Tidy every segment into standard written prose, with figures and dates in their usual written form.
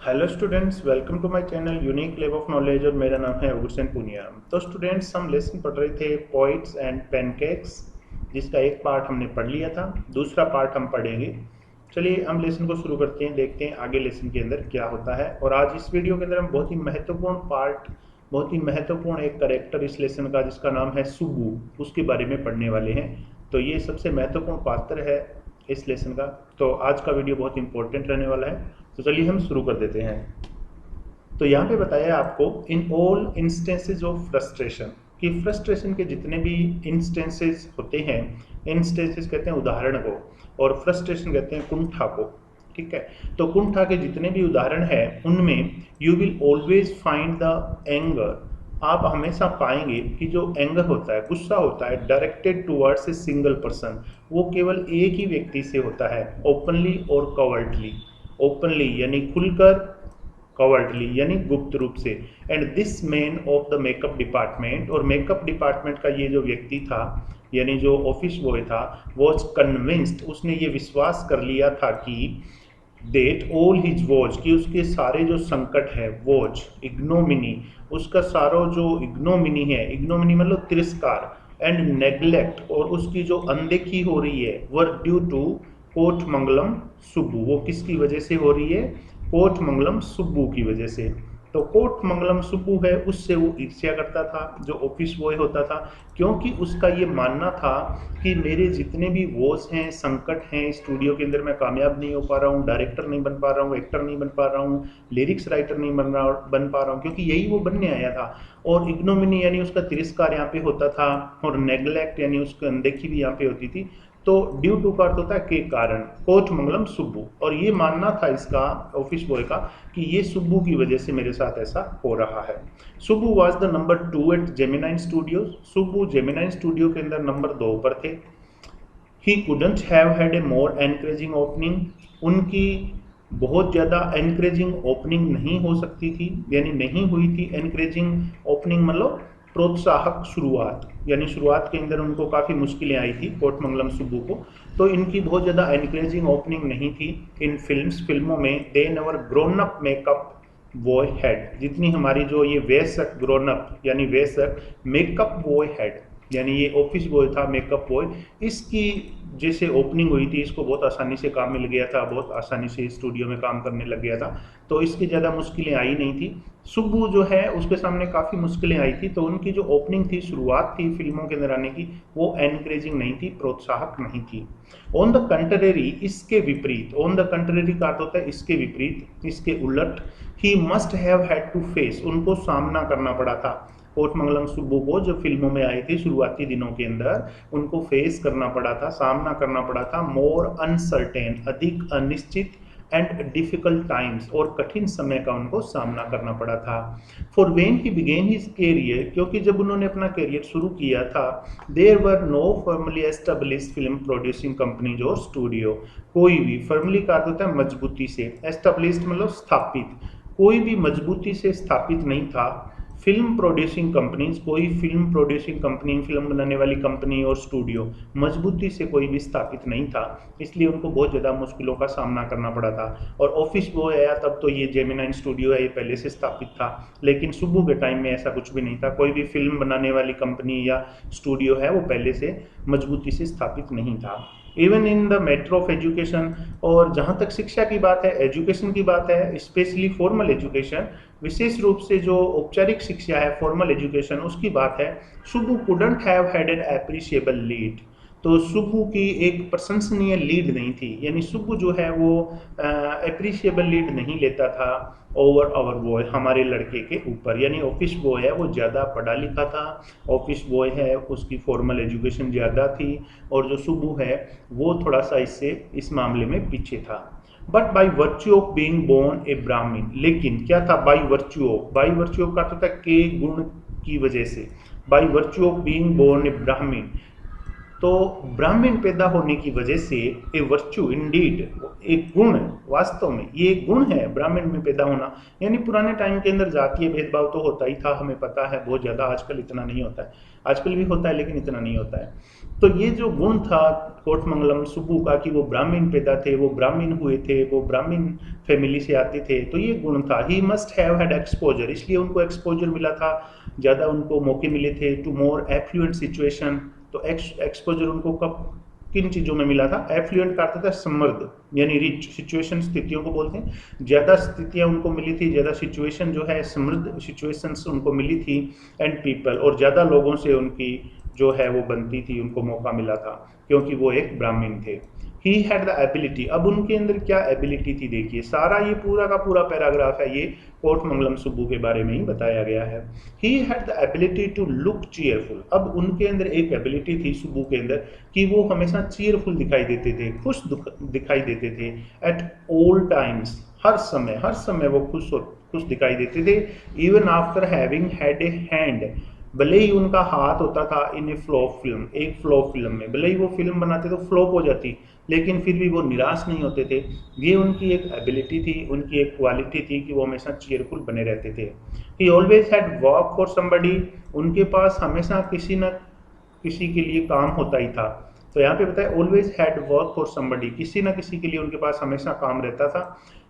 Hello students, welcome to my channel unique lab of knowledge. और मेरा नाम है ऑगस्टिन पुनिया। तो स्टूडेंट्स, हम लेसन पढ़ रहे थे पोइट्स एंड पैनकेक्स, जिसका एक पार्ट हमने पढ़ लिया था। दूसरा पार्ट हम पढ़ेंगे। चलिए हम लेसन को शुरू करते हैं, देखते हैं आगे लेसन के अंदर क्या होता है। और आज इस वीडियो के अंदर हम बहुत ही महत्वपूर्ण पार्ट, बहुत ही महत्वपूर्ण एक करेक्टर इस लेसन का, जिसका नाम है सुबू, उसके बारे में पढ़ने वाले हैं। तो ये सबसे महत्वपूर्ण पात्र है इस लेसन का। तो आज का वीडियो बहुत इंपॉर्टेंट रहने वाला है। तो चलिए हम शुरू कर देते हैं। तो यहाँ पे बताया आपको, in all instances of frustration, कि फ्रस्ट्रेशन के जितने भी इंस्टेंसेस होते हैं, इंस्टेंसेस कहते हैं उदाहरण को, और फ्रस्ट्रेशन कहते हैं कुंठा को। ठीक है, तो कुंठा के जितने भी उदाहरण हैं उनमें you will always find the anger. आप हमेशा पाएंगे कि जो एंगर होता है, गुस्सा होता है, directed towards a single person, वो केवल एक ही व्यक्ति से होता है, ओपनली और कवर्टली। ओपनली यानी खुलकर, कवर्टली यानी गुप्त रूप से। And this man of the makeup department, और मेकअप डिपार्टमेंट का ये जो व्यक्ति था, यानी जो ऑफिस बॉय था, वॉज कन्विंस्ड, उसने ये विश्वास कर लिया था कि डेट ऑल हिज वॉज, कि उसके सारे जो संकट है, वॉज इग्नोमिनी, उसका सारा जो इग्नोमिनी है, इग्नोमिनी मतलब तिरस्कार, एंड नेग्लेक्ट, और उसकी जो अनदेखी हो रही है, वर ड्यू टू कोटमंगलम सुब्बू। वो किसकी वजह से हो रही है? कोटमंगलम सुब्बू की वजह से। तो कोटमंगलम सुब्बू है, उससे वो ईर्ष्या करता था, जो ऑफिस बॉय होता था, क्योंकि उसका ये मानना था कि मेरे जितने भी वॉस हैं, संकट हैं, स्टूडियो के अंदर मैं कामयाब नहीं हो पा रहा हूँ, डायरेक्टर नहीं बन पा रहा हूँ, एक्टर नहीं बन पा रहा हूँ, लिरिक्स राइटर नहीं बन पा रहा हूँ, क्योंकि यही वो बनने आया था। और इग्नोमिनी यानी उसका तिरस्कार यहाँ पे होता था, और नेग्लेक्ट यानी उसकी अनदेखी भी यहाँ पे होती थी। तो ड्यू टू का अर्थ होता है के कारण, कोटमंगलम सुब्बू, और ये मानना था इसका, ऑफिस बॉय का, कि ये सुब्बू की वजह से मेरे साथ ऐसा हो रहा है। Subbu was the number 2 at Gemini studio. Subbu Gemini studio के अंदर नंबर 2 पर थे। He couldn't have had a more encouraging opening. उनकी बहुत ज़्यादा एनकरेजिंग ओपनिंग नहीं हो सकती थी, यानी नहीं हुई थी एनकरेजिंग ओपनिंग, मतलब प्रोत्साहक शुरुआत, यानी शुरुआत के अंदर उनको काफ़ी मुश्किलें आई थी कोटमंगलम सुब्बू को। तो इनकी बहुत ज़्यादा एनकरेजिंग ओपनिंग नहीं थी इन फिल्मों में। They never grown up makeup boy head, जितनी हमारी जो ये वेसक ग्रोन अप यानी वेसक मेकअप बॉय हेड, यानी ये ऑफिस बॉय था, मेकअप बॉय, इसकी जैसे ओपनिंग हुई थी, इसको बहुत आसानी से काम मिल गया था, बहुत आसानी से स्टूडियो में काम करने लग गया था, तो इसकी ज़्यादा मुश्किलें आई नहीं थी। सुब्बू जो है उसके सामने काफ़ी मुश्किलें आई थी, तो उनकी जो ओपनिंग थी, शुरुआत थी फिल्मों के अंदर आने की, वो एनकरेजिंग नहीं थी, प्रोत्साहक नहीं थी। ऑन द कंट्रेरी, इसके विपरीत, ऑन द कंट्रेरी का अर्थ होता है इसके विपरीत, इसके उलट, he must have had to face, उनको सामना करना पड़ा था, कोटमंगलम सुब्बू को जो फिल्मों में आई थी शुरुआती दिनों के अंदर, उनको फेस करना पड़ा था, सामना करना पड़ा था, मोर अनसर्टेन, अधिक अनिश्चित, एंड डिफिकल्ट टाइम्स, और कठिन समय का उनको सामना करना पड़ा था। For when he began his career, क्योंकि जब उन्होंने अपना कैरियर शुरू किया था, there were no firmly established film producing companies और स्टूडियो। कोई भी, फर्मली का अर्थ होता है मजबूती से, एस्टेब्लिश्ड मतलब स्थापित, कोई भी मजबूती से स्थापित नहीं था फिल्म प्रोड्यूसिंग कंपनीज, कोई फिल्म प्रोड्यूसिंग कंपनी, फिल्म बनाने वाली कंपनी और स्टूडियो मजबूती से कोई भी स्थापित नहीं था, इसलिए उनको बहुत ज़्यादा मुश्किलों का सामना करना पड़ा था। और ऑफिस बॉय आया तब तो ये जेमिनाइन स्टूडियो है, ये पहले से स्थापित था, लेकिन सुब्बू के टाइम में ऐसा कुछ भी नहीं था, कोई भी फिल्म बनाने वाली कंपनी या स्टूडियो है वो पहले से मजबूती से स्थापित नहीं था। Even in the matter of education, और जहाँ तक शिक्षा की बात है, एजुकेशन की बात है, स्पेशली फॉर्मल एजुकेशन, विशेष रूप से जो औपचारिक शिक्षा है, फॉर्मल एजुकेशन, उसकी बात है, Subbu couldn't have had an appreciable lead. तो सुब्बू की एक प्रशंसनीय लीड नहीं थी, यानी सुब्बू जो है वो एप्रिशिएबल लीड नहीं लेता था ओवर आवर बॉय, हमारे लड़के के ऊपर, यानी ऑफिस बॉय है वो ज़्यादा पढ़ा लिखा था, ऑफिस बॉय है उसकी फॉर्मल एजुकेशन ज़्यादा थी, और जो सुब्बू है वो थोड़ा सा इससे इस मामले में पीछे था। But by virtue of being born a Brahmin, लेकिन क्या था? By virtue of, by virtue of का तो के गुण की वजह से, by virtue of being born a Brahmin, तो ब्राह्मण पैदा होने की वजह से ए वर्च्यू इंडीड, एक गुण, वास्तव में ये एक गुण है ब्राह्मण में पैदा होना। यानी पुराने टाइम के अंदर जातीय भेदभाव तो होता ही था, हमें पता है बहुत ज़्यादा, आजकल इतना नहीं होता है, आजकल भी होता है लेकिन इतना नहीं होता है। तो ये जो गुण था कोटमंगलम सुब्बू का कि वो ब्राह्मण पैदा थे, वो ब्राह्मण हुए थे, वो ब्राह्मण फैमिली से आते थे, तो ये गुण था। ही मस्ट हैव हैड एक्सपोजर, इसलिए उनको एक्सपोजर मिला था, ज़्यादा उनको मौके मिले थे टू मोर एफ्लुएंट सिचुएशन। तो एक्सपोजर उनको कब किन चीज़ों में मिला था? एफ्लुएंट का अर्थ था समृद्ध, यानी रिच, सिचुएशन स्थितियों को बोलते हैं। ज़्यादा स्थितियाँ उनको मिली थी, ज़्यादा सिचुएशन जो है समृद्ध सिचुएशंस उनको मिली थी। एंड पीपल, और ज़्यादा लोगों से उनकी जो है वो बनती थी, उनको मौका मिला था क्योंकि वो एक ब्राह्मण थे। ही हैड द एबिलिटी, अब उनके अंदर क्या एबिलिटी थी देखिए, सारा ये पूरा का पूरा पैराग्राफ है, ये कोटमंगलम सुब्बू के बारे में ही बताया गया है। He had the ability to look cheerful, अब उनके अंदर एक एबिलिटी थी सुब्बू के अंदर कि वो हमेशा चीयरफुल दिखाई देते थे, खुश दिखाई देते थे। एट ऑल टाइम्स, हर समय वो खुश दिखाई देते थे। Even after having had a hand, भले ही उनका हाथ होता था इन ए फ्लॉप फिल्म, एक फ्लॉप फिल्म में, भले ही वो फिल्म बनाते तो फ्लॉप हो जाती, लेकिन फिर भी वो निराश नहीं होते थे। ये उनकी एक एबिलिटी थी, उनकी एक क्वालिटी थी कि वो हमेशा चीयरफुल बने रहते थे। ही always had work for somebody, उनके पास हमेशा किसी न किसी के लिए काम होता ही था। तो यहाँ पे बताया always had work for somebody, किसी न किसी के लिए उनके पास हमेशा काम रहता था।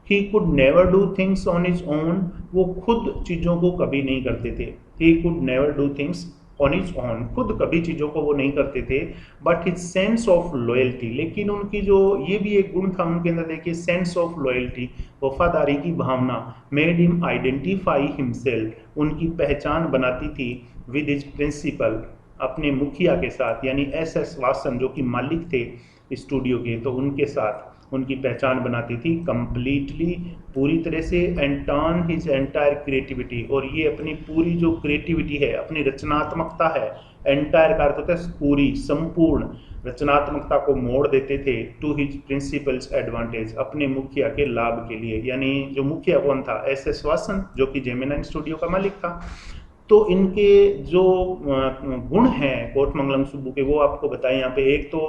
He could never do things on his own, वो खुद चीज़ों को कभी नहीं करते थे। He could never do things on his own, खुद कभी चीज़ों को वो नहीं करते थे। But his sense of loyalty, लेकिन उनकी जो ये भी एक गुण था उनके अंदर, देखिए सेंस ऑफ लॉयल्टी, वफादारी की भावना, मेड हिम आइडेंटिफाई हिमसेल्फ, उनकी पहचान बनाती थी विद हिज प्रिंसिपल, अपने मुखिया के साथ, यानी एस वासन जो कि मालिक थे स्टूडियो के, तो उनके साथ उनकी पहचान बनाती थी कंप्लीटली, पूरी तरह से। And turn his entire creativity, और ये अपनी पूरी जो क्रिएटिविटी है, अपनी रचनात्मकता है, एंटायर का अर्थ होता है पूरी, संपूर्ण रचनात्मकता को मोड़ देते थे टू हिज प्रिंसिपल्स एडवांटेज, अपने मुखिया के लाभ के लिए। यानी जो मुखिया कौन था? एस वासन, जो कि जेमिनाई स्टूडियो का मालिक था। तो इनके जो गुण हैं कोटमंगलम सुब्बू के, वो आपको बताएं यहाँ पे। एक तो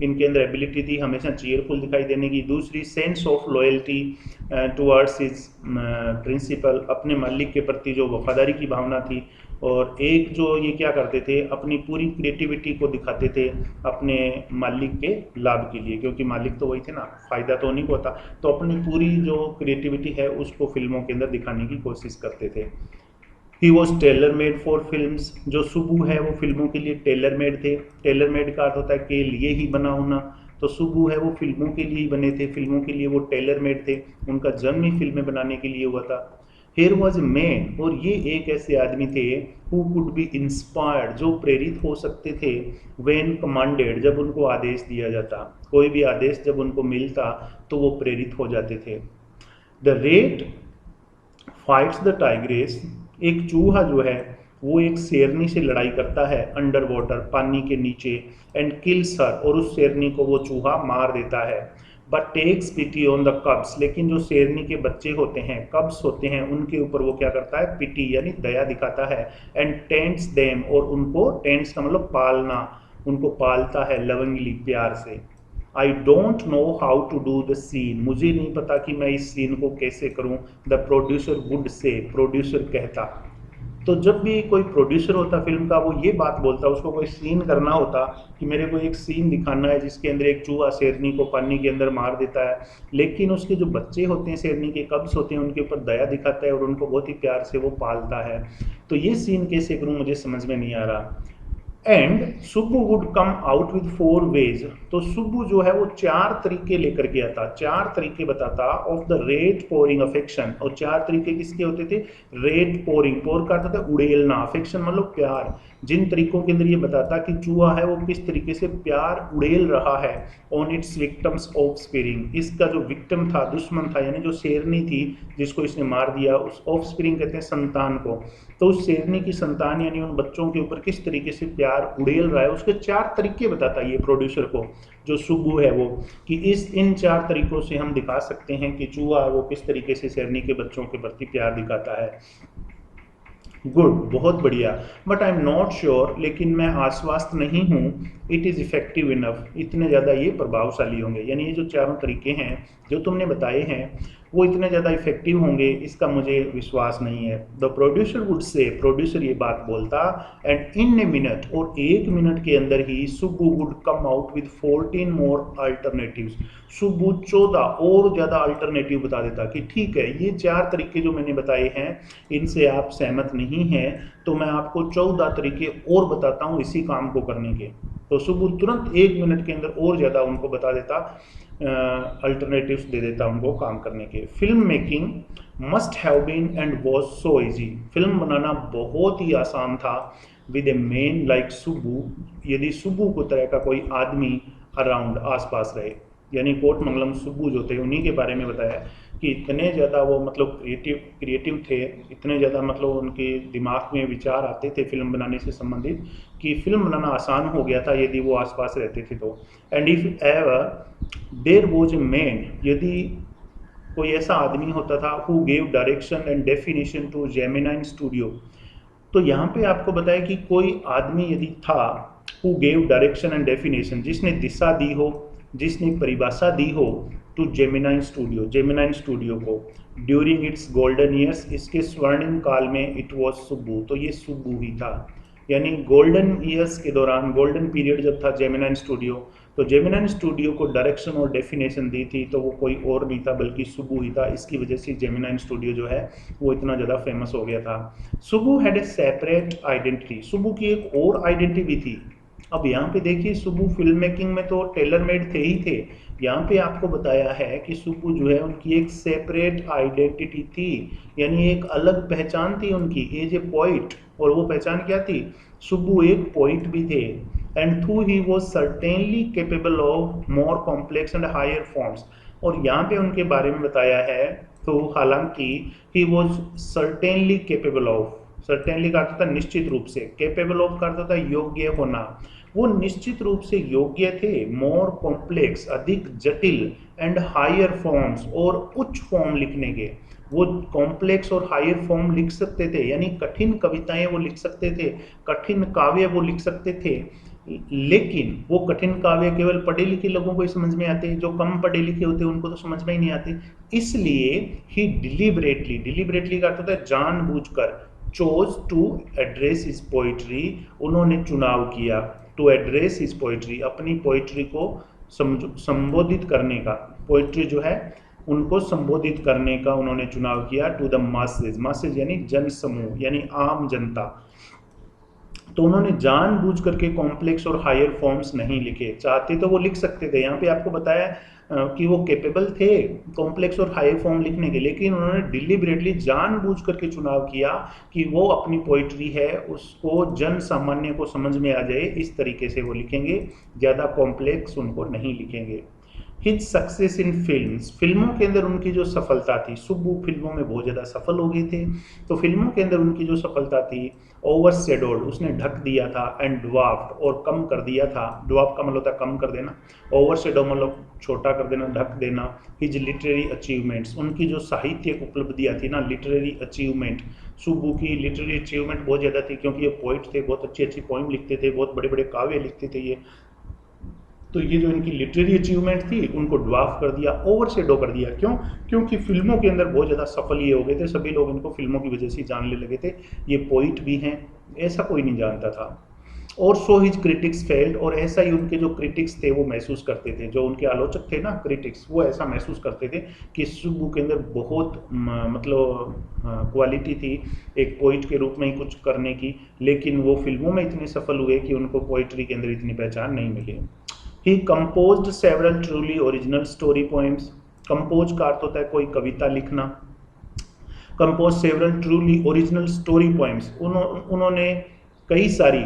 इनके अंदर एबिलिटी थी हमेशा चीयरफुल दिखाई देने की, दूसरी sense of loyalty towards his principal, अपने मालिक के प्रति जो वफादारी की भावना थी, और एक जो ये क्या करते थे, अपनी पूरी क्रिएटिविटी को दिखाते थे अपने मालिक के लाभ के लिए, क्योंकि मालिक तो वही थे ना, फायदा तो उन्हीं को था। तो अपनी पूरी जो क्रिएटिविटी है उसको फिल्मों के अंदर दिखाने की कोशिश करते थे। He was tailor made for film, जो सुब्बू है वो फिल्मों के लिए टेलर मेड थे। टेलर मेड का अर्थ होता है के लिए ही बना होना, तो सुब्बू है वो फिल्मों के लिए ही बने थे, फिल्मों के लिए वो टेलर मेड थे, उनका जन्म ही फिल्में बनाने के लिए हुआ था। हियर वॉज ए मैन, और ये एक ऐसे आदमी थे हु कुड बी इंस्पायर्ड, जो प्रेरित हो सकते थे, व्हेन कमांडेड, जब उनको आदेश दिया जाता, कोई भी आदेश जब उनको मिलता तो वो प्रेरित हो जाते थे। The rate fights the tigress, एक चूहा जो है वो एक शेरनी से लड़ाई करता है अंडर वाटर, पानी के नीचे, एंड किल्स हर, और उस शेरनी को वो चूहा मार देता है। But takes pity on the cubs, लेकिन जो शेरनी के बच्चे होते हैं, कब्स होते हैं, उनके ऊपर वो क्या करता है? पिटी, यानी दया दिखाता है। एंड टेंट्स देम, और उनको, टेंट्स का मतलब पालना, उनको पालता है लवंगली, प्यार से। I don't know how to do the scene, मुझे नहीं पता कि मैं इस सीन को कैसे करूं। The producer would say, producer कहता। तो जब भी कोई प्रोड्यूसर होता फिल्म का, वो ये बात बोलता, उसको कोई सीन करना होता कि मेरे को एक सीन दिखाना है जिसके अंदर एक चूहा शेरनी को पानी के अंदर मार देता है, लेकिन उसके जो बच्चे होते हैं, शेरनी के कब्स होते हैं, उनके ऊपर दया दिखाता है और उनको बहुत ही प्यार से वो पालता है। तो ये सीन कैसे करूँ मुझे समझ में नहीं आ रहा। And Subbu would come out with 4 ways, तो सुब्बू जो है वो 4 तरीके लेकर के आता, 4 तरीके बताता of the rate pouring affection. और 4 तरीके किसके होते थे? रेट पोरिंग, पोर का अर्थ था उड़ेलना, अफेक्शन मतलब प्यार। जिन तरीकों के अंदर ये बताता कि चूहा है वो किस तरीके से प्यार उड़ेल रहा है ऑन इट्स विक्टम्स ऑफ स्पिरिंग, इसका जो विक्टिम था, दुश्मन था, यानी जो शेरनी थी जिसको इसने मार दिया, उस ऑफ स्पिरिंग कहते हैं संतान को, तो उस शेरनी की संतान यानी उन बच्चों के ऊपर किस तरीके से प्यार उड़ेल रहा है, उसके 4 तरीके बताता ये प्रोड्यूसर को, जो सुब्बू है वो, कि इन 4 तरीकों से हम दिखा सकते हैं कि चूहा वो किस तरीके से शेरनी के बच्चों के प्रति प्यार दिखाता है। गुड, बहुत बढ़िया। But I am not sure, लेकिन मैं आश्वस्त नहीं हूँ। इट इज़ इफेक्टिव इनफ, इतने ज़्यादा ये प्रभावशाली होंगे, यानी ये जो चारों तरीके हैं जो तुमने बताए हैं वो इतने ज़्यादा इफेक्टिव होंगे, इसका मुझे विश्वास नहीं है। The producer would say, producer ये बात बोलता, एंड इन ए मिनट, और 1 मिनट के अंदर ही Subbu would come out with 14 more alternatives. Subbu 14 और ज़्यादा अल्टरनेटिव बता देता कि ठीक है, ये 4 तरीके जो मैंने बताए हैं इनसे आप सहमत नहीं हैं, तो मैं आपको 14 तरीके और बताता हूँ इसी काम को करने के। तो सुब्बू तुरंत 1 मिनट के अंदर और ज़्यादा उनको बता देता, अल्टरनेटिव्स दे देता उनको काम करने के। Film making must have been and was so easy, film बनाना बहुत ही आसान था with a man like Subbu, यदि सुब्बू को तरह का कोई आदमी अराउंड आसपास रहे। यानी कोटमंगलम सुब्बू जो थे उन्हीं के बारे में बताया कि इतने ज़्यादा वो मतलब क्रिएटिव थे, इतने ज़्यादा मतलब उनके दिमाग में विचार आते थे फिल्म बनाने से संबंधित कि फिल्म बनाना आसान हो गया था यदि वो आसपास रहते थे तो। And if ever there was a man, यदि कोई ऐसा आदमी होता था who gave direction and definition to Gemini studio, तो यहाँ पे आपको बताया कि कोई आदमी यदि था who gave direction and definition, जिसने दिशा दी हो, जिसने परिभाषा दी हो टू जेमिनाइन स्टूडियो को ड्यूरिंग इट्स गोल्डन ईयर्स, इसके स्वर्णिम काल में, इट वॉज सुब्बू, तो ये सुब्बू ही था। यानी गोल्डन ईयर्स के दौरान, गोल्डन पीरियड जब था जेमिनाइन स्टूडियो, तो जेमिनाइन स्टूडियो को डायरेक्शन और डेफिनेशन दी थी तो वो कोई और नहीं था बल्कि सुब्बू ही था। इसकी वजह से जेमिनाइन स्टूडियो जो है वो इतना ज़्यादा फेमस हो गया था। Subbu had a separate identity, Subbu की एक और आइडेंटिटी भी थी। अब यहाँ पे देखिए, सुब्बू फिल्म मेकिंग में तो टेलर मेड थे ही थे, यहाँ पे आपको बताया है कि सुब्बू जो है उनकी एक सेपरेट आइडेंटिटी थी, यानी एक अलग पहचान थी उनकी, एज ए पोइट। और वो पहचान क्या थी? सुब्बू एक पोइट भी थे। And though he was certainly capable of more complex and higher forms, और यहाँ पे उनके बारे में बताया है तो हालांकि ही was certainly capable of, certainly का अर्थ था निश्चित रूप से, केपेबल ऑफ का अर्थ था योग्य होना, वो निश्चित रूप से योग्य थे मोर कॉम्प्लेक्स, अधिक जटिल, एंड हायर फॉर्म्स, और उच्च फॉर्म लिखने के। वो कॉम्प्लेक्स और हायर फॉर्म लिख सकते थे, यानी कठिन कविताएं वो लिख सकते थे, कठिन काव्य वो लिख सकते थे। लेकिन वो कठिन काव्य केवल पढ़े लिखे लोगों को ही समझ में आते, जो कम पढ़े लिखे होते उनको तो समझ में ही नहीं आते। इसलिए ही डिलिबरेटली, डिलिबरेटली का अर्थ होता है जानबूझकर, chose to address his poetry, उन्होंने चुनाव किया टू एड्रेस हिज पोइट्री, अपनी पोइट्री को संबोधित करने का, पोइट्री जो है उनको संबोधित करने का उन्होंने चुनाव किया टू द मासेज, मासेज यानी जन समूह, यानी आम जनता। तो उन्होंने जानबूझ करके कॉम्प्लेक्स और हायर फॉर्म्स नहीं लिखे, चाहते तो वो लिख सकते थे। यहाँ पे आपको बताया कि वो कैपेबल थे कॉम्प्लेक्स और हाई फॉर्म लिखने के, लेकिन उन्होंने डिलिबरेटली जानबूझ करके चुनाव किया कि वो अपनी पोइट्री है उसको जन सामान्य को समझ में आ जाए, इस तरीके से वो लिखेंगे, ज़्यादा कॉम्प्लेक्स उनको नहीं लिखेंगे। हिज सक्सेस इन फिल्म्स, फिल्मों के अंदर उनकी जो सफलता थी, सुब्बू फिल्मों में बहुत ज़्यादा सफल हो गए थे, तो फिल्मों के अंदर उनकी जो सफलता थी, ओवरशैडोड, उसने ढक दिया था, एंड ड्वार्फ्ड, और कम कर दिया था। ड्वार्फ का मतलब होता है कम कर देना, ओवरशैडो मतलब छोटा कर देना, ढक देना। हिज लिटरेरी अचीवमेंट्स, उनकी जो साहित्यिक उपलब्धियाँ थी ना, लिटरेरी अचीवमेंट, सुब्बू की लिटरेरी अचीवमेंट बहुत ज़्यादा थी, क्योंकि ये पोइट थे, बहुत अच्छी अच्छी पोइम लिखते थे, बहुत बड़े बड़े काव्य लिखते थे ये। तो ये जो इनकी लिटरेरी अचीवमेंट थी उनको ड्वार्फ कर दिया, ओवरशैडो कर दिया। क्यों? क्योंकि फिल्मों के अंदर बहुत ज़्यादा सफल ये हो गए थे, सभी लोग इनको फिल्मों की वजह से जानने लगे थे, ये पोइट भी हैं, ऐसा कोई नहीं जानता था। और सो हिज क्रिटिक्स फेल्ड, और ऐसा ही उनके जो क्रिटिक्स थे वो महसूस करते थे, जो उनके आलोचक थे ना क्रिटिक्स, वो ऐसा महसूस करते थे कि सुब्बू के अंदर बहुत मतलब क्वालिटी थी एक पोइट के रूप में ही कुछ करने की, लेकिन वो फिल्मों में इतने सफल हुए कि उनको पोइट्री के अंदर इतनी पहचान नहीं मिली। He composed several truly original story poems. Compose का अर्थ होता है कोई कविता लिखना। Compose several truly original story poems, उन्होंने कई सारी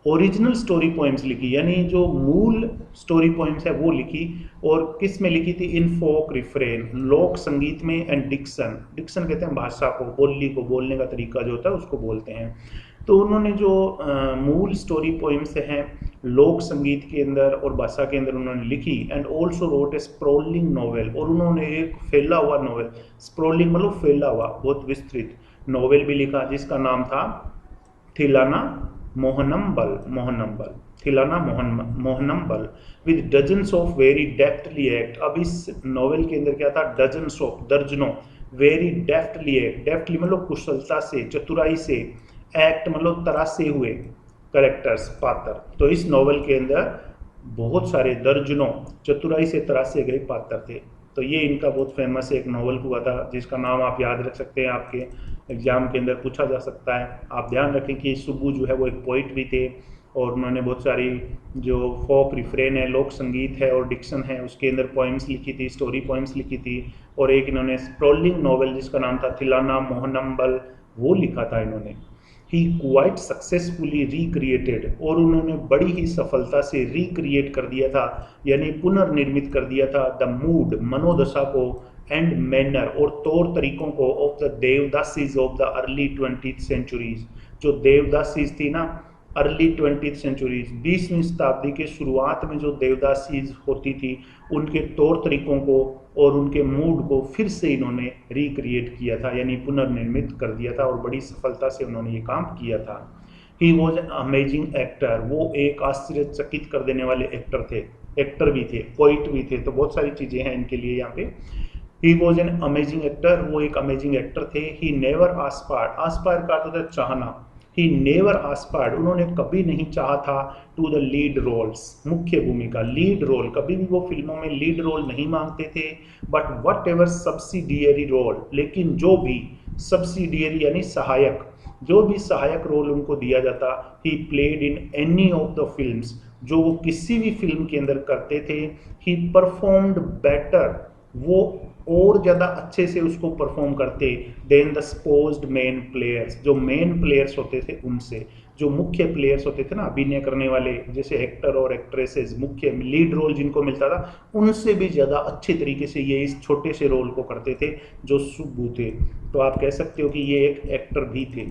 ओरिजिनल स्टोरी पोएम्स लिखी, यानी जो मूल स्टोरी पोएम्स है वो लिखी। और किस में लिखी थी? इन फोक रिफ्रेन, लोक संगीत में, एंड डिक्सन, डिक्सन कहते हैं भाषा को, बोली को, बोलने का तरीका जो होता है उसको बोलते हैं। तो उन्होंने जो मूल स्टोरी पोइम्स हैं लोक संगीत के अंदर और भाषा के अंदर उन्होंने लिखी, and also wrote a sprawling novel, और उन्होंने एक फैला हुआ नॉवेल, स्प्रोलिंग मतलब फैला हुआ बहुत विस्तृत नॉवेल भी लिखा जिसका नाम था Thillana Mohanambal, Thillana Mohanambal, with dozens of very deftly act. अब इस नॉवेल के अंदर क्या था, डजन्स ऑफ दर्जनों, वेरी डेप्थली एक्ट, डेप्थली मतलब कुशलता से, चतुराई से, एक्ट मतलब तरासे हुए करेक्टर्स, पात्र। तो इस नॉवेल के अंदर बहुत सारे दर्जनों चतुराई से तरासे गए पात्र थे। तो ये इनका बहुत फेमस एक नॉवल हुआ था जिसका नाम आप याद रख सकते हैं, आपके एग्जाम के अंदर पूछा जा सकता है। आप ध्यान रखें कि सुब्बू जो है वो एक पोइट भी थे और उन्होंने बहुत सारी जो फोक रिफ्रेन है, लोक संगीत है और डिक्शन है उसके अंदर पोइम्स लिखी थी, स्टोरी पोइम्स लिखी थी। और एक इन्होंने स्प्रोलिंग नॉवेल जिसका नाम था थिलाना मोहनम्बल वो लिखा था इन्होंने। ही क्वाइट सक्सेसफुली रिक्रिएटेड, और उन्होंने बड़ी ही सफलता से रिक्रिएट कर दिया था, यानी पुनर्निर्मित कर दिया था द मूड, मनोदशा को, एंड मैनर और तौर तरीकों को, of the devadasis of the early 20th centuries. जो देवदासीज थी ना अर्ली 20th सेंचुरीज, 20वीं शताब्दी के शुरुआत में जो देवदासीज होती थी उनके तौर तरीकों को और उनके मूड को फिर से इन्होंने रिक्रिएट किया था, यानी पुनर्निर्मित कर दिया था, और बड़ी सफलता से उन्होंने ये काम किया था। He was an amazing actor, वो एक आश्चर्यचकित कर देने वाले एक्टर थे, एक्टर भी थे, पोइट भी थे, तो बहुत सारी चीज़ें हैं इनके लिए यहाँ पे। He was an amazing actor, वो एक अमेजिंग एक्टर थे। ही नेवर आस्पायर्ड, आस्पायर का अर्थ होता है चाहना, ही नेवर आस्पायर्ड, उन्होंने कभी नहीं चाहा था टू द लीड रोल्स, मुख्य भूमिका, लीड रोल, कभी भी वो फिल्मों में लीड रोल नहीं मांगते थे। But whatever subsidiary role, लेकिन जो भी सब्सिडियरी यानी सहायक, जो भी सहायक रोल उनको दिया जाता, he played in any of the films, जो वो किसी भी फिल्म के अंदर करते थे, ही परफॉर्म्ड बेटर, वो और ज़्यादा अच्छे से उसको परफॉर्म करते than the supposed main players, जो मेन प्लेयर्स होते थे उनसे, जो मुख्य प्लेयर्स होते थे ना अभिनय करने वाले, जैसे एक्टर और एक्ट्रेसेस, मुख्य लीड रोल जिनको मिलता था उनसे भी ज़्यादा अच्छे तरीके से ये इस छोटे से रोल को करते थे जो सुब्बू थे। तो आप कह सकते हो कि ये एक एक्टर भी थे,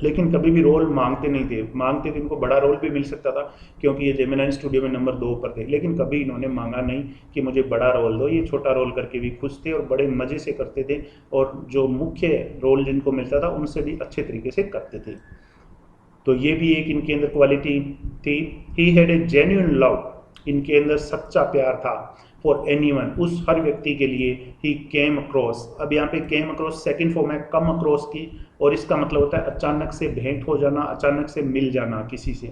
लेकिन कभी भी रोल मांगते नहीं थे, मांगते थे इनको बड़ा रोल भी मिल सकता था क्योंकि ये जेमिनी स्टूडियो में नंबर 2 पर थे, लेकिन कभी इन्होंने मांगा नहीं कि मुझे बड़ा रोल दो, ये छोटा रोल करके भी खुश थे और बड़े मज़े से करते थे, और जो मुख्य रोल जिनको मिलता था उनसे भी अच्छे तरीके से करते थे। तो ये भी एक इनके अंदर क्वालिटी थी। He had a genuine love, इनके अंदर सच्चा प्यार था फॉर एनीवन, उस हर व्यक्ति के लिए। ही केम अक्रॉस, अब यहाँ पे केम अक्रॉस सेकंड फॉर्म है कम अक्रॉस की, और इसका मतलब होता है अचानक से भेंट हो जाना, अचानक से मिल जाना किसी से।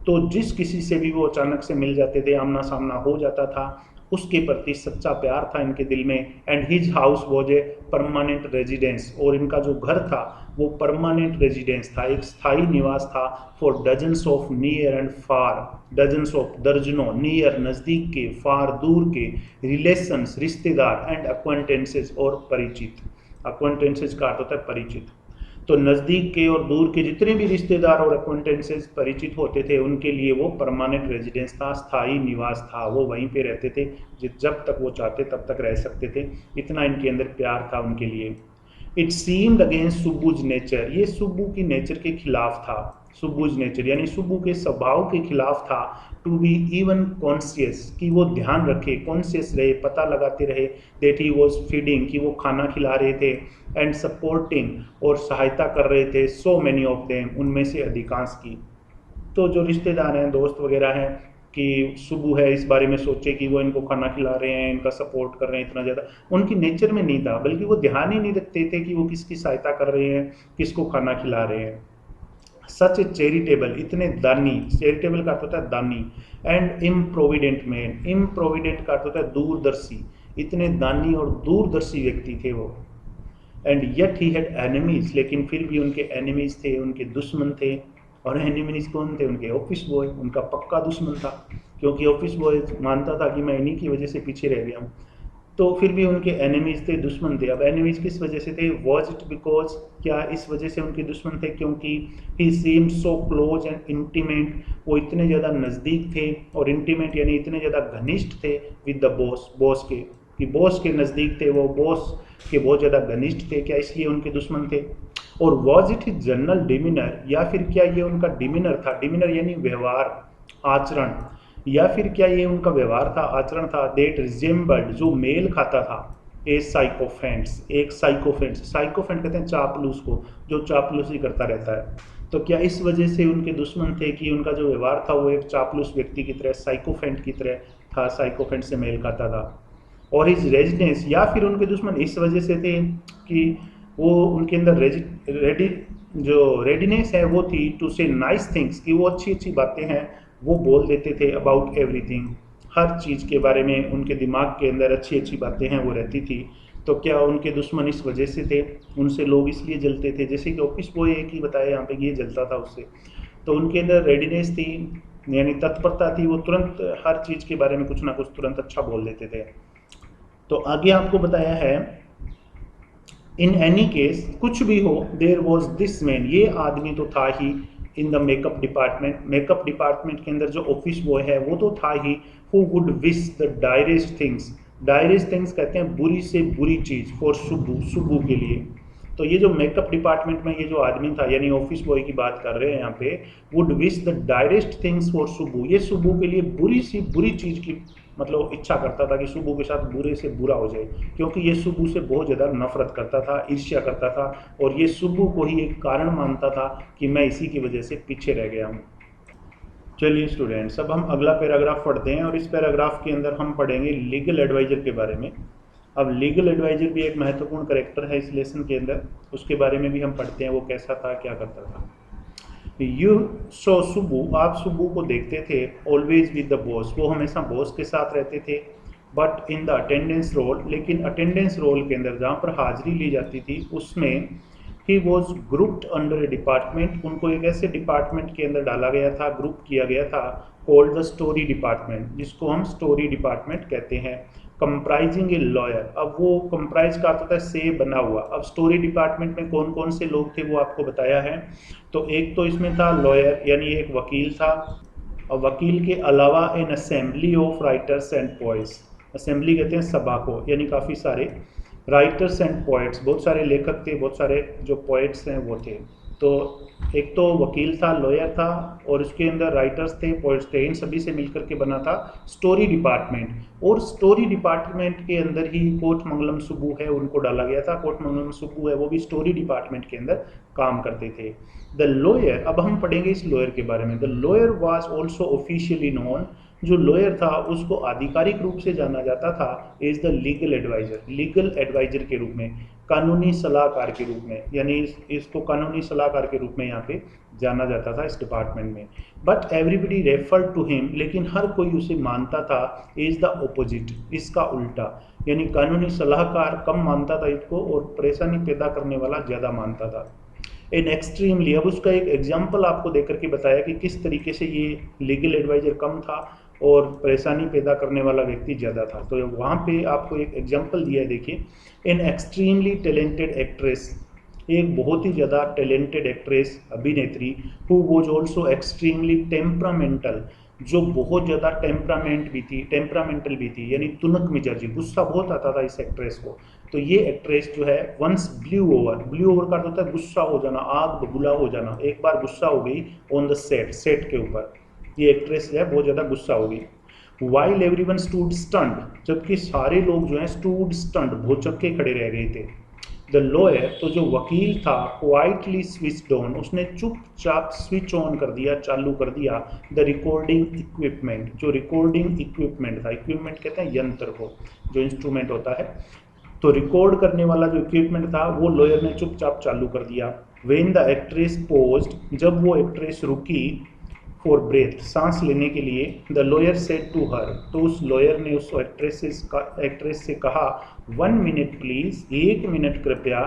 तो जिस किसी से भी वो अचानक से मिल जाते थे, आमना सामना हो जाता था, उसके प्रति सच्चा प्यार था इनके दिल में। And his house was a permanent residence, और इनका जो घर था वो परमानेंट रेजिडेंस था, एक स्थायी निवास था for dozens of near and far, dozens of दर्जनों, नियर नज़दीक के, फार दूर के, रिलेशंस रिश्तेदार, एंड अक्वेंटेंसेस और परिचित, अक्वेंटेंसेस का अर्थ होता है परिचित। तो नज़दीक के और दूर के जितने भी रिश्तेदार और अक्वेंटेंसेस परिचित होते थे उनके लिए वो परमानेंट रेजिडेंस था, स्थायी निवास था, वो वहीं पे रहते थे, जब तक वो चाहते तब तक रह सकते थे, इतना इनके अंदर प्यार था उनके लिए। इट सीम्ड अगेंस्ट सुब्बूज नेचर, ये सुब्बू की नेचर के खिलाफ था, सुब्बूज नेचर यानी सुब्बू के स्वभाव के खिलाफ था, टू बी इवन कॉन्शियस, कि वो ध्यान रखे, कॉन्शियस रहे, पता लगाते रहे, दैट ही वॉज फीडिंग, कि वो खाना खिला रहे थे, एंड सपोर्टिंग, और सहायता कर रहे थे, सो मैनी ऑफ देम, उनमें से अधिकांश की। तो जो रिश्तेदार हैं, दोस्त वगैरह हैं, कि सुब्बू है इस बारे में सोचे कि वो इनको खाना खिला रहे हैं, इनका सपोर्ट कर रहे हैं, इतना ज़्यादा उनकी नेचर में नहीं था, बल्कि वो ध्यान ही नहीं रखते थे कि वो किसकी सहायता कर रहे हैं, किसको खाना खिला रहे हैं। सच ए चैरिटेबल, इतने दानी, चैरिटेबल का अर्थ होता है दानी, एंड इम्प्रोविडेंट मैन, इम्प्रोविडेंट का अर्थ होता है दूरदर्शी, इतने दानी और दूरदर्शी व्यक्ति थे वो। And yet he had enemies, लेकिन फिर भी उनके एनिमीज थे, उनके दुश्मन थे। और एनिमीज कौन थे? उनके ऑफिस बॉय, उनका पक्का दुश्मन था, क्योंकि ऑफिस बॉय मानता था कि मैं इन्हीं की वजह से पीछे रह गया हूँ। तो फिर भी उनके एनिमीज थे, दुश्मन थे। अब एनिमीज किस वजह से थे? वॉज इट बिकॉज, क्या इस वजह से उनके दुश्मन थे क्योंकि ही सीम सो क्लोज एंड इंटीमेट, वो इतने ज़्यादा नज़दीक थे, और इंटीमेट यानी इतने ज़्यादा घनिष्ठ थे विद द बॉस, बॉस के, कि बॉस के नज़दीक थे वो, बॉस के बहुत ज़्यादा घनिष्ठ थे, क्या इसलिए उनके दुश्मन थे? और was it his general demeanour, या फिर क्या ये उनका डिमीनर था, डिमीनर यानी व्यवहार, आचरण, या फिर क्या ये उनका व्यवहार था, आचरण था, डेट रिजेम्बल्ड, जो मेल खाता था, ए साइकोफेंट्स, एक साइकोफेंट्स, साइकोफेंट कहते हैं चापलूस को, जो चापलूसी करता रहता है। तो क्या इस वजह से उनके दुश्मन थे कि उनका जो व्यवहार था वो एक चापलूस व्यक्ति की तरह, साइकोफेंट की तरह था, साइकोफेंट से मेल खाता था। और हिज रेजिडेंस, या फिर उनके दुश्मन इस वजह से थे कि वो उनके अंदर रेडी जो रेडीनेस है वो थी टू से नाइस थिंग्स, कि वो अच्छी अच्छी बातें हैं वो बोल देते थे, अबाउट एवरीथिंग, हर चीज़ के बारे में उनके दिमाग के अंदर अच्छी अच्छी बातें हैं वो रहती थी। तो क्या उनके दुश्मन इस वजह से थे, उनसे लोग इसलिए जलते थे, जैसे कि ऑफिस बॉय एक ही बताया यहाँ पे ये जलता था उससे। तो उनके अंदर रेडीनेस थी, यानी तत्परता थी, वो तुरंत हर चीज़ के बारे में कुछ ना कुछ तुरंत अच्छा बोल देते थे। तो आगे आपको बताया है, इन एनी केस, कुछ भी हो, देर वॉज दिस मैन, ये आदमी तो था ही, in the makeup department, makeup department के अंदर जो ऑफिस बॉय है वो तो था ही, who would wish the direst things, direst things कहते हैं बुरी से बुरी चीज़, फॉर सुबू, सुबू के लिए। तो ये जो मेकअप डिपार्टमेंट में ये जो आदमी था, यानी ऑफिस बॉय की बात कर रहे हैं यहाँ पे, would wish the direst things for Subbu, ये सुबू के लिए बुरी सी बुरी चीज़ की मतलब इच्छा करता था कि सुबू के साथ बुरे से बुरा हो जाए, क्योंकि ये सुबू से बहुत ज़्यादा नफरत करता था, ईर्ष्या करता था, और ये सुबू को ही एक कारण मानता था कि मैं इसी की वजह से पीछे रह गया हूँ। चलिए स्टूडेंट्स, अब हम अगला पैराग्राफ पढ़ते हैं, और इस पैराग्राफ के अंदर हम पढ़ेंगे लीगल एडवाइजर के बारे में। अब लीगल एडवाइजर भी एक महत्वपूर्ण कैरेक्टर है इस लेसन के अंदर, उसके बारे में भी हम पढ़ते हैं, वो कैसा था, क्या करता था। यू सो सुबू, आप सुबू को देखते थे, ऑलवेज विद द बॉस, वो हमेशा बॉस के साथ रहते थे, but in the attendance roll, लेकिन अटेंडेंस रोल के अंदर जहाँ पर हाजिरी ली जाती थी उसमें he was grouped under a department, उनको एक ऐसे डिपार्टमेंट के अंदर डाला गया था, ग्रुप किया गया था, कॉल्ड द स्टोरी डिपार्टमेंट, जिसको हम स्टोरी डिपार्टमेंट कहते हैं, कंप्राइजिंग ए लॉयर। अब वो कंप्राइज का होता है से बना हुआ। अब स्टोरी डिपार्टमेंट में कौन कौन से लोग थे वो आपको बताया है। तो एक तो इसमें था लॉयर, यानी एक वकील था, और वकील के अलावा N assembly of writers and poets, assembly कहते हैं सभा को, यानी काफ़ी सारे राइटर्स एंड पोइट्स, बहुत सारे लेखक थे, बहुत सारे जो पोइट्स हैं वो थे। तो एक तो वकील था, लॉयर था, और उसके अंदर राइटर्स थे, पोइट्स थे, इन सभी से मिलकर के बना था स्टोरी डिपार्टमेंट। और स्टोरी डिपार्टमेंट के अंदर ही कोटमंगलम सुब्बू है उनको डाला गया था, कोटमंगलम सुब्बू है वो भी स्टोरी डिपार्टमेंट के अंदर काम करते थे। द लॉयर, अब हम पढ़ेंगे इस लॉयर के बारे में। The lawyer was also officially known, जो लॉयर था उसको आधिकारिक रूप से जाना जाता था as the legal adviser, legal adviser के रूप में, कानूनी सलाहकार के रूप में, यानी इसको कानूनी सलाहकार के रूप में यहाँ पे जाना जाता था इस डिपार्टमेंट में। But everybody refer to him, लेकिन हर कोई उसे मानता था एज द ऑपोजिट, इसका उल्टा, यानी कानूनी सलाहकार कम मानता था इसको और परेशानी पैदा करने वाला ज़्यादा मानता था। इन एक्सट्रीमली, अब उसका एक एग्जाम्पल आपको देकर के बताया कि किस तरीके से ये लीगल एडवाइजर कम था और परेशानी पैदा करने वाला व्यक्ति ज़्यादा था। तो वहाँ पे आपको एक एग्जाम्पल दिया है, देखिए। इन एक्सट्रीमली टैलेंटेड एक्ट्रेस, एक बहुत ही ज़्यादा टैलेंटेड एक्ट्रेस, अभिनेत्री, who was also extremely temperamental, जो बहुत ज़्यादा टेम्परामेंटल भी थी, यानी तुनक मिजाजी, गुस्सा बहुत आता था इस एक्ट्रेस को। तो ये एक्ट्रेस जो है वंस ब्लू ओवर का होता है गुस्सा हो जाना, आग बबूला हो जाना, एक बार गुस्सा हो गई ऑन द सेट के ऊपर, ये एक्ट्रेस जो है बहुत ज़्यादा गुस्सा हो गई। वाइल एवरीवन स्टूड स्टंड, जबकि सारे लोग जो हैं स्टूड स्टंड, भौचक्के खड़े रह गए थे। द लॉयर, तो जो वकील था, क्वाइटली स्विच्ड ऑन, उसने चुपचाप स्विच ऑन कर दिया, चालू कर दिया द रिकॉर्डिंग इक्विपमेंट, जो रिकॉर्डिंग इक्विपमेंट था, इक्विपमेंट कहते हैं यंत्र को, जो इंस्ट्रूमेंट होता है, तो रिकॉर्ड करने वाला जो इक्विपमेंट था वो लॉयर ने चुपचाप चालू कर दिया। वेन द एक्ट्रेस पोज्ड, जब वो एक्ट्रेस रुकी फॉर ब्रेथ, सांस लेने के लिए, the lawyer said to her, तो उस लॉयर ने उस एक्ट्रेस से कहा, 1 मिनट प्लीज, 1 मिनट कृपया,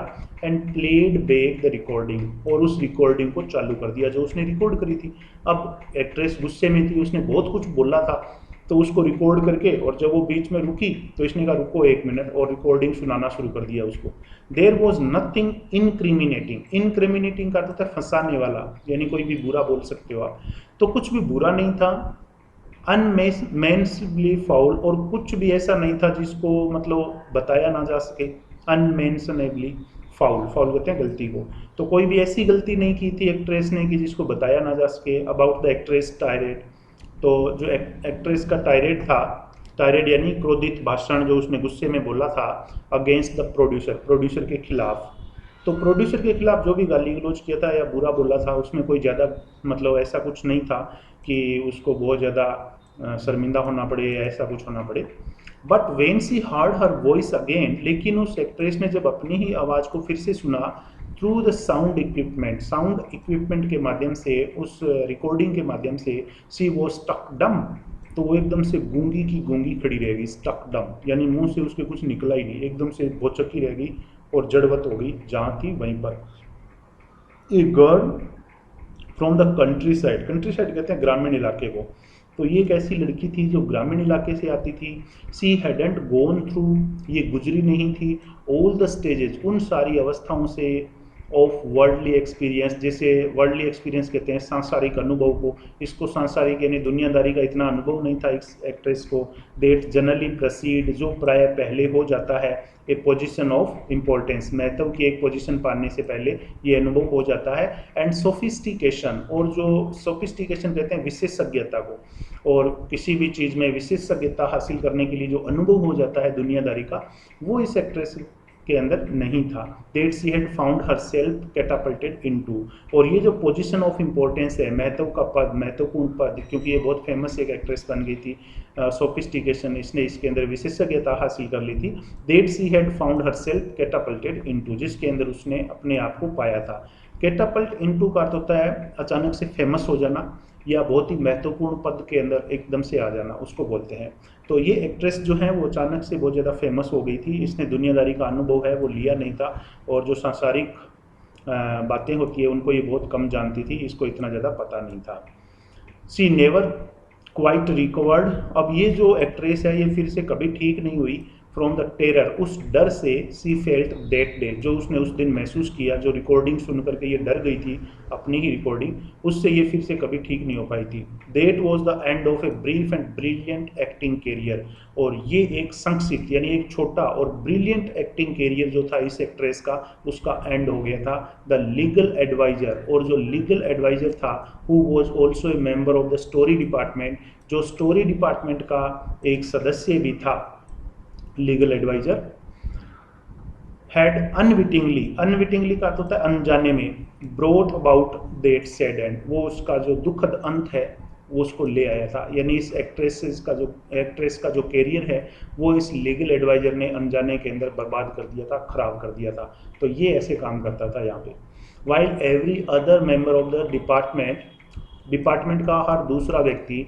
and played back the recording, और उस रिकॉर्डिंग को चालू कर दिया जो उसने रिकॉर्ड करी थी। अब एक्ट्रेस गुस्से में थी, उसने बहुत कुछ बोला था, तो उसको रिकॉर्ड करके, और जब वो बीच में रुकी तो इसने कहा रुको 1 मिनट, और रिकॉर्डिंग सुनाना शुरू कर दिया उसको। देयर वॉज नथिंग इनक्रिमिनेटिंग का अर्थ है फंसाने वाला, यानी कोई भी बुरा बोल सकते हो आप, तो कुछ भी बुरा नहीं था। अनमेंशनबली फाउल, और कुछ भी ऐसा नहीं था जिसको मतलब बताया ना जा सके, अनमेंशनेबली फाउल, फाउल कहते हैं गलती को। तो कोई भी ऐसी गलती नहीं की थी एक्ट्रेस ने कि जिसको बताया ना जा सके। अबाउट द एक्ट्रेस टायरेट, तो जो एक्ट्रेस का टायरेट था, टायरेट यानी क्रोधित भाषण जो उसने गुस्से में बोला था अगेंस्ट द प्रोड्यूसर, प्रोड्यूसर के खिलाफ। तो प्रोड्यूसर के खिलाफ जो भी गाली गलौज किया था या बुरा बोला था उसमें कोई ज़्यादा मतलब ऐसा कुछ नहीं था कि उसको बहुत ज़्यादा शर्मिंदा होना पड़े या ऐसा कुछ होना पड़े। But when she heard her voice again, लेकिन उस एक्ट्रेस ने जब अपनी ही आवाज़ को फिर से सुना through the sound equipment, sound equipment के माध्यम से, उस रिकॉर्डिंग के माध्यम से, सी वो स्टक डम, तो वो एकदम से गूंगी की गूंगी खड़ी रहेगी। स्टक डम यानी मुंह से उसके कुछ निकला ही नहीं, एकदम से भौचक्की रहेगी और जड़वत हो गई जहाँ थी वहीं पर। A girl from the country side, country side कहते हैं ग्रामीण इलाके को, तो ये एक ऐसी लड़की थी जो ग्रामीण इलाके से आती थी। सी हैडेंट गोन थ्रू, ये गुजरी नहीं थी, ऑल द स्टेजेस, उन सारी अवस्थाओं से, ऑफ वर्ल्डली एक्सपीरियंस, जैसे वर्ल्डली एक्सपीरियंस कहते हैं सांसारिक अनुभव को, इसको सांसारिक यानी दुनियादारी का इतना अनुभव नहीं था इस एक्ट्रेस को। डेट जनरली प्रोसीड, जो प्राय पहले हो जाता है, ए पोजीशन ऑफ इम्पोर्टेंस, महत्व की एक पोजीशन पाने से पहले ये अनुभव हो जाता है। एंड सोफिस्टिकेशन, और जो सोफिस्टिकेशन कहते हैं विशेषज्ञता को, और किसी भी चीज़ में विशेषज्ञता हासिल करने के लिए जो अनुभव हो जाता है दुनियादारी का, वो इस एक्ट्रेस के अंदर नहीं था। That she had found herself catapulted into, और ये जो पोजीशन ऑफ इम्पोर्टेंस है, महत्व का पद, महत्वपूर्ण पद, क्योंकि ये बहुत फेमस एक एक्ट्रेस बन गई थी, सोफिस्टिकेशन, इसने इसके अंदर विशेषज्ञता हासिल कर ली थी। That she had found herself catapulted into, जिसके अंदर उसने अपने आप को पाया था। कैटापल्ट इनटू का अर्थ होता है अचानक से फेमस हो जाना या बहुत ही महत्वपूर्ण पद के अंदर एकदम से आ जाना, उसको बोलते हैं। तो ये एक्ट्रेस जो है वो अचानक से बहुत ज़्यादा फेमस हो गई थी, इसने दुनियादारी का अनुभव है वो लिया नहीं था, और जो सांसारिक बातें होती है उनको ये बहुत कम जानती थी, इसको इतना ज़्यादा पता नहीं था। सी नेवर क्वाइट रिकवर्ड, अब ये जो एक्ट्रेस है ये फिर से कभी ठीक नहीं हुई फ्रॉम द टेरर, उस डर से, सी फेल्ट दैट डे, जो उसने उस दिन महसूस किया, जो रिकॉर्डिंग सुन करके ये डर गई थी अपनी ही रिकॉर्डिंग, उससे ये फिर से कभी ठीक नहीं हो पाई थी। That was the end of a brief and brilliant acting career, और ये एक संक्षिप्त यानी एक छोटा और ब्रिलियंट एक्टिंग कैरियर जो था इस एक्ट्रेस का, उसका एंड हो गया था। द लीगल एडवाइजर, और जो लीगल एडवाइजर था, who was also a member of the story department, जो स्टोरी डिपार्टमेंट का एक सदस्य भी था, legal adviser, had unwittingly, unwittingly का होता है अनजाने में, brought about that sad end, वो उसका जो दुखद अंत है वो उसको ले आया था। यानी इस एक्ट्रेस का जो कैरियर है वो इस लीगल एडवाइजर ने अनजाने के अंदर बर्बाद कर दिया था, खराब कर दिया था। तो ये ऐसे काम करता था यहाँ पे। While every other member of the department, department का हर दूसरा व्यक्ति,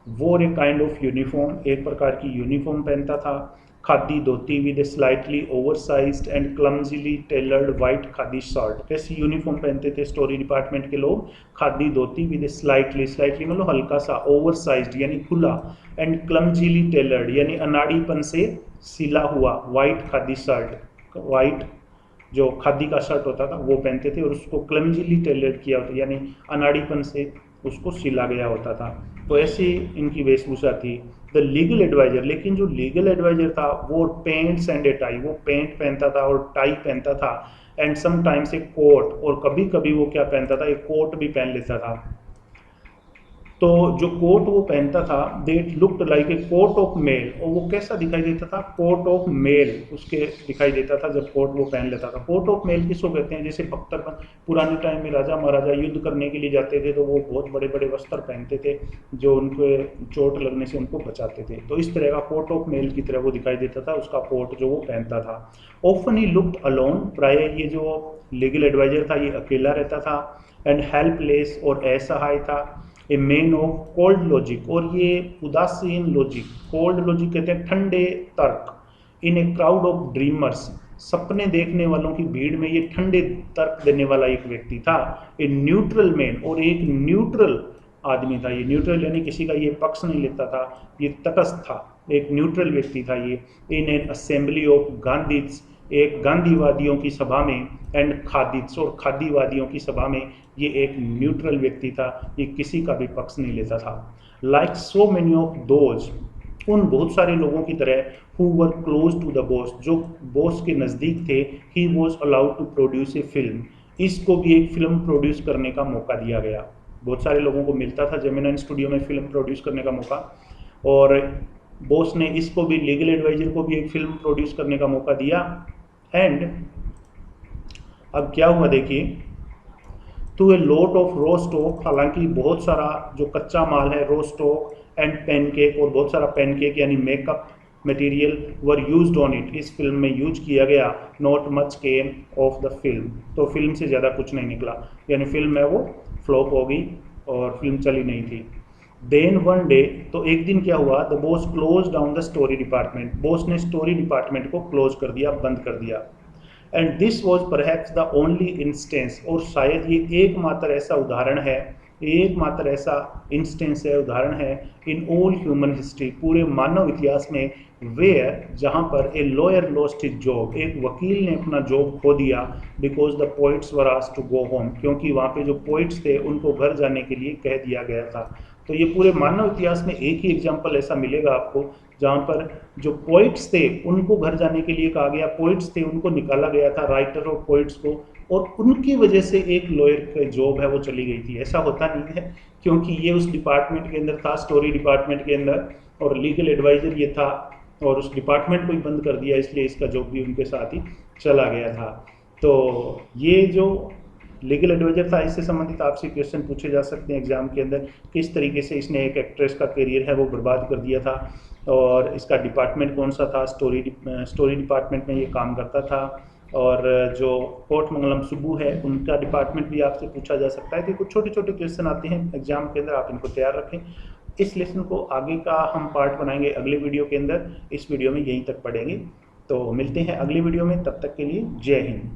वोर ए काइंड ऑफ यूनिफॉर्म, एक प्रकार की यूनिफॉर्म पहनता था, khadi dhoti with a slightly oversized and clumsily tailored white khadi shirt. कैसी यूनिफॉर्म पहनते थे स्टोरी डिपार्टमेंट के लोग? Khadi dhoti with a slightly, slightly मतलब हल्का सा, ओवरसाइज्ड यानी खुला, एंड क्लमजीली टेलर्ड यानी अनाड़ीपन से सिला हुआ, वाइट खादी शर्ट, वाइट जो खादी का शर्ट होता था वो पहनते थे, और उसको क्लमजीली टेलर्ड किया होता यानी अनाड़ीपन से उसको सिला गया होता था। तो ऐसी इनकी वेशभूषा थी। द लीगल एडवाइजर, लेकिन जो लीगल एडवाइजर था वो पेंट्स एंड ए टाई, वो पेंट पहनता था और टाई पहनता था, एंड समटाइम्स ए कोट, और कभी कभी वो क्या पहनता था, एक कोट भी पहन लेता था। तो जो कोट वो पहनता था, that looked like a coat of mail, और वो कैसा दिखाई देता था? कोट ऑफ मेल उसके दिखाई देता था जब कोट वो पहन लेता था। कोट ऑफ मेल किसको कहते हैं? जैसे बख्तर पुराने टाइम में राजा महाराजा युद्ध करने के लिए जाते थे तो वो बहुत बड़े बड़े वस्त्र पहनते थे जो उनको चोट लगने से उनको बचाते थे। तो इस तरह का कोट ऑफ मेल की तरह वो दिखाई देता था, उसका कोट जो वो पहनता था। ऑफन ही लुक्ड अलोन, प्राय ये जो लीगल एडवाइजर था ये अकेला रहता था, एंड हेल्पलेस और असहाय था, a man of cold logic, और ये उदासीन लॉजिक, कोल्ड लॉजिक कहते हैं ठंडे तर्क, इन ए क्राउड ऑफ ड्रीमर्स, सपने देखने वालों की भीड़ में ये ठंडे तर्क देने वाला एक व्यक्ति था। ए न्यूट्रल मैन, और एक न्यूट्रल आदमी था ये, न्यूट्रल यानी किसी का ये पक्ष नहीं लेता था, ये तटस्थ था, एक न्यूट्रल व्यक्ति था ये। In an assembly of Gandhi's, एक गांधीवादियों की सभा में, एंड खादित्स, और खादीवादियों की सभा में ये एक न्यूट्रल व्यक्ति था, ये किसी का भी पक्ष नहीं लेता था। Like so many of those, उन बहुत सारे लोगों की तरह who were close to the boss, जो बॉस के नज़दीक थे, he was allowed to produce a film, इसको भी एक फिल्म प्रोड्यूस करने का मौका दिया गया। बहुत सारे लोगों को मिलता था जेमिनी स्टूडियो में फिल्म प्रोड्यूस करने का मौका, और बॉस ने इसको भी, लीगल एडवाइजर को भी एक फिल्म प्रोड्यूस करने का मौका दिया। एंड अब क्या हुआ देखिए, to a lot of raw stock, हालांकि बहुत सारा जो कच्चा माल है, रो स्टॉक एंड पैनकेक, और बहुत सारा पैनकेक यानी makeup material were used on it, इस फिल्म में यूज किया गया। Not much came of the film, तो फिल्म से ज़्यादा कुछ नहीं निकला, यानी फिल्म है वो फ्लॉप हो गई और फिल्म चली नहीं थी। देन वन डे, तो एक दिन क्या हुआ, the boss close down the story department, boss ने स्टोरी डिपार्टमेंट को क्लोज कर दिया, बंद कर दिया। And this was perhaps the only instance, और शायद ये एकमात्र ऐसा उदाहरण है, एकमात्र ऐसा इंस्टेंस है, उदाहरण है, इन ऑल ह्यूमन हिस्ट्री, पूरे मानव इतिहास में, वेयर, जहाँ पर a lawyer lost his job, एक वकील ने अपना जॉब खो दिया, because the poets were asked to go home, क्योंकि वहाँ पे जो पोइट्स थे उनको घर जाने के लिए कह दिया गया था। तो ये पूरे मानव इतिहास में एक ही एग्जाम्पल ऐसा मिलेगा आपको जहाँ पर जो पोइट्स थे उनको घर जाने के लिए कहा गया, पोइट्स थे उनको निकाला गया था, राइटर और पोइट्स को, और उनकी वजह से एक लॉयर का जॉब है वो चली गई थी। ऐसा होता नहीं है, क्योंकि ये उस डिपार्टमेंट के अंदर था, स्टोरी डिपार्टमेंट के अंदर, और लीगल एडवाइजर ये था, और उस डिपार्टमेंट को ही बंद कर दिया, इसलिए इसका जॉब भी उनके साथ ही चला गया था। तो ये जो लीगल एडवाइजर था, इससे संबंधित आपसे क्वेश्चन पूछे जा सकते हैं एग्जाम के अंदर, किस तरीके से इसने एक एक्ट्रेस का करियर है वो बर्बाद कर दिया था, और इसका डिपार्टमेंट कौन सा था, स्टोरी डिपार्टमेंट में ये काम करता था। और जो कोटमंगलम सुब्बू है उनका डिपार्टमेंट भी आपसे पूछा जा सकता है। कि कुछ छोटे छोटे क्वेश्चन आते हैं एग्जाम के अंदर, आप इनको तैयार रखें। इस लेसन को आगे का हम पार्ट बनाएंगे अगले वीडियो के अंदर, इस वीडियो में यहीं तक पढ़ेंगे। तो मिलते हैं अगली वीडियो में, तब तक के लिए जय हिंद।